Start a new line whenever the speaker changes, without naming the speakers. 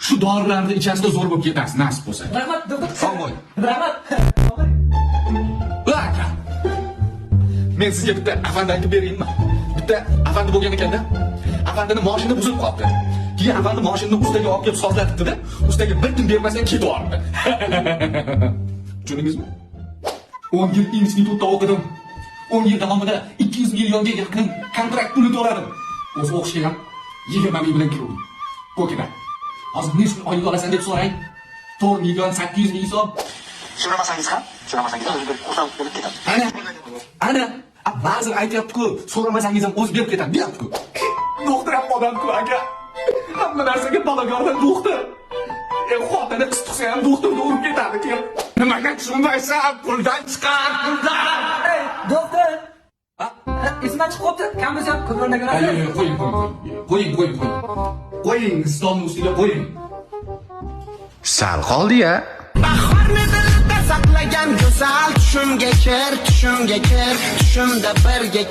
Shu dorilarni ichasida zo'r bo'lib ketasiz, nasib bo'lsa.
Rahmat, doktor.
Sog'mon.
Rahmat.
Aka. Men sizga bitta afandi aytib beraymi? Bitta afandi bo'lgan ekanda, afandini mashina buzib qoldi. Keyin afandi mashinani ustaga olib kelib sozlatibdi-da, ustaga bir kun bermasdan ketib yubordi. Tushundingizmi? 10 yil institutda o'qidim. 10 yil davomida 200 millionga yaqin kontrakt puli to'ladim. O'zi o'qishga ham 20 ming bilan kirdim. Qo'kida. Hozir necha oylik olasan deb so'rang. 4 million 800 ming so'm.
So'ramasangiz ham, o'zi bir xursand bo'lib ketadi.
Ana, ba'zi aytyapti-ku, so'ramasangiz ham o'zi berib ketadi, deyapti-ku. Doktor ham odam-ku, aka. Hamma narsaga balagordan doktor. Xotini qiz tuqsa ham doktorga urib ketadi, keyin. Nimaga tushunmaysan? Puldan chiqar, puldan.
Doktor. Esimdan chiqib qopti. Kambiz ham ko'rganda ko'rasiz.
Qo'ying. Qo'ying, stolning ustiga qo'ying.
Sal qoldi-ya.
Bahorni dilda saqlagan go'zal tushimga kir, tushimda birga